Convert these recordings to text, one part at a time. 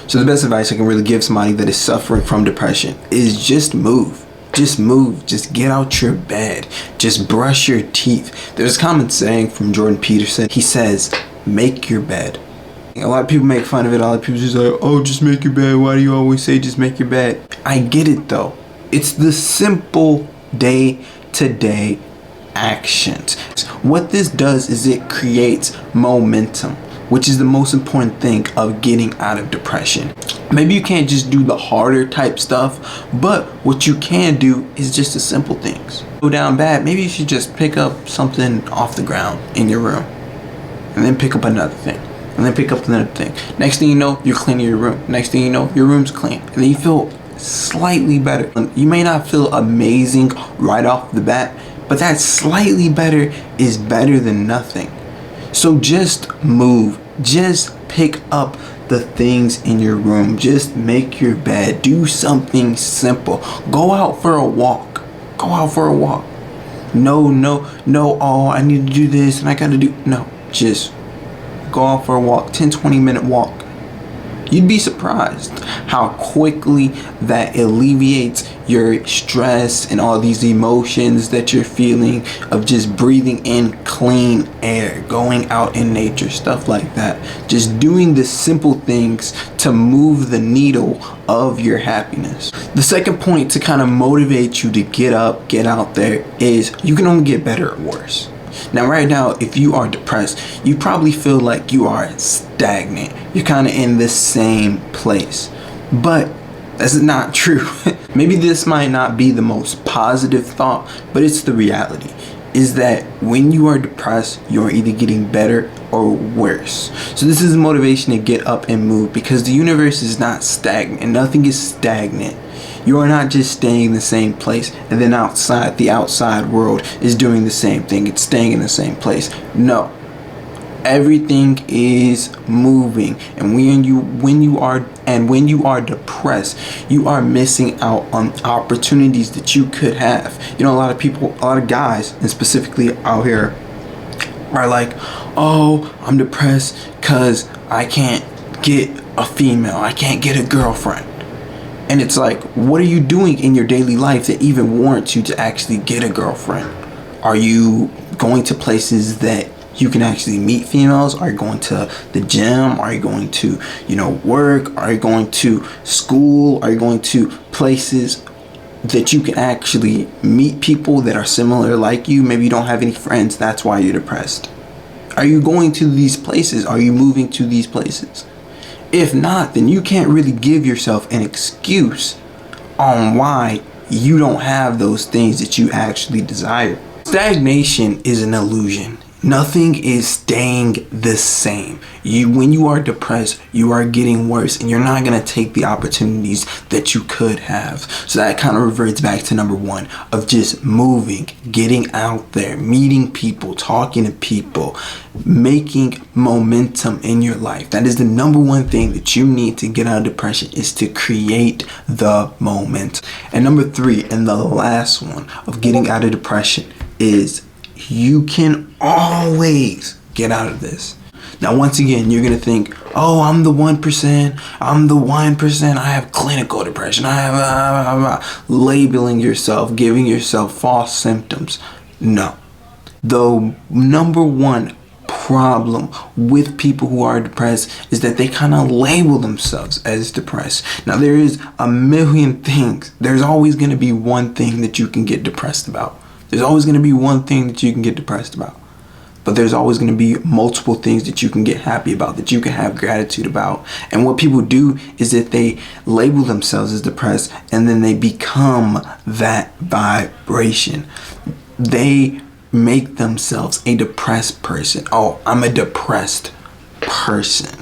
So the best advice I can really give somebody that is suffering from depression is just move. Just move. Just get out your bed. Just brush your teeth. There's a common saying from Jordan Peterson. He says, make your bed. A lot of people make fun of it. A lot of people just like, oh, just make your bed. Why do you always say just make your bed? I get it though. It's the simple day-to-day actions. What this does is it creates momentum, which is the most important thing of getting out of depression. Maybe you can't just do the harder type stuff, but what you can do is just the simple things. Go down bad, maybe you should just pick up something off the ground in your room, and then pick up another thing, and then pick up another thing. Next thing you know, you're cleaning your room. Next thing you know, your room's clean, and then you feel slightly better. You may not feel amazing right off the bat, but that slightly better is better than nothing. So just move. Just pick up the things in your room. Just make your bed. Do something simple. Go out for a walk. Go out for a walk. No, oh, I need to do this and I gotta do. No, just go out for a walk. 10-20 minute walk. You'd be surprised how quickly that alleviates your stress and all these emotions that you're feeling of just breathing in clean air, going out in nature, stuff like that. Just doing the simple things to move the needle of your happiness. The second point to kind of motivate you to get up, get out there is you can only get better or worse. Now right now, if you are depressed, you probably feel like you are stagnant. You're kind of in the same place. But that's not true. Maybe this might not be the most positive thought, but it's the reality. Is that when you are depressed, you're either getting better or worse. So this is a motivation to get up and move, because the universe is not stagnant. Nothing is stagnant. You are not just staying in the same place and then the outside world is doing the same thing. It's staying in the same place. No. Everything is moving, and when you are depressed, you are missing out on opportunities that you could have. You know, a lot of guys, and specifically out here, are like, oh, I'm depressed because I can't get a female, I can't get a girlfriend. And it's like, what are you doing in your daily life that even warrants you to actually get a girlfriend? Are you going to places that you can actually meet females? Are you going to the gym? Are you going to, work? Are you going to school? Are you going to places that you can actually meet people that are similar like you? Maybe you don't have any friends. That's why you're depressed. Are you going to these places? Are you moving to these places? If not, then you can't really give yourself an excuse on why you don't have those things that you actually desire. Stagnation is an illusion. Nothing is staying the same. When you are depressed, you are getting worse, and you're not going to take the opportunities that you could have. So that kind of reverts back to number one of just moving, getting out there, meeting people, talking to people, making momentum in your life. That is the number one thing that you need to get out of depression, is to create the momentum. And number three, and the last one of getting out of depression, is you can always get out of this. Now, once again, you're going to think, oh, I'm the 1%. I'm the 1%. I have clinical depression. I have labeling yourself, giving yourself false symptoms. No. The number one problem with people who are depressed is that they kind of label themselves as depressed. Now, there is a million things. There's always going to be one thing that you can get depressed about. There's always going to be one thing that you can get depressed about. But there's always going to be multiple things that you can get happy about, that you can have gratitude about. And what people do is that they label themselves as depressed, and then they become that vibration. They make themselves a depressed person. Oh, I'm a depressed person.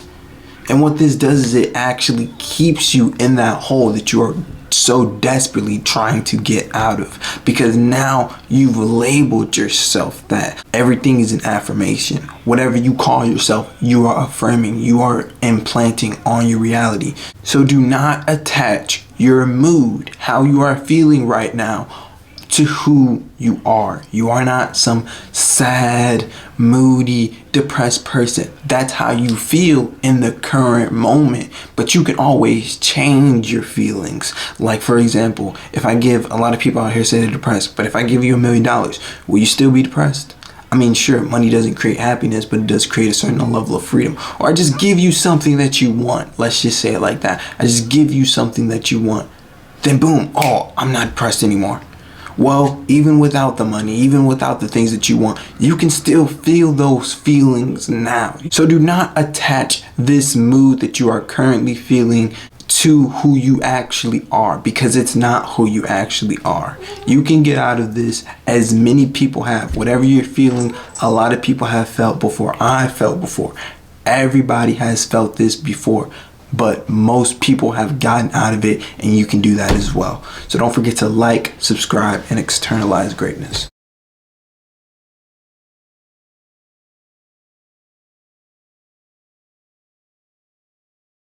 And what this does is it actually keeps you in that hole that you are so desperately trying to get out of, because now you've labeled yourself that. Everything is an affirmation. Whatever you call yourself, you are affirming, you are implanting on your reality. So do not attach your mood, how you are feeling right now, to who you are. You are not some sad, moody, depressed person. That's how you feel in the current moment. But you can always change your feelings. Like, for example, if I give a lot of people out here say they're depressed, but if I give you $1 million, will you still be depressed? I mean, sure, money doesn't create happiness, but it does create a certain level of freedom. Or I just give you something that you want. Let's just say it like that. I just give you something that you want. Then boom, oh, I'm not depressed anymore. Well, even without the money, even without the things that you want, you can still feel those feelings now. So do not attach this mood that you are currently feeling to who you actually are, because it's not who you actually are. You can get out of this, as many people have. Whatever you're feeling, a lot of people have felt before. I felt before. Everybody has felt this before. But most people have gotten out of it, and you can do that as well. So don't forget to like, subscribe, and externalize greatness.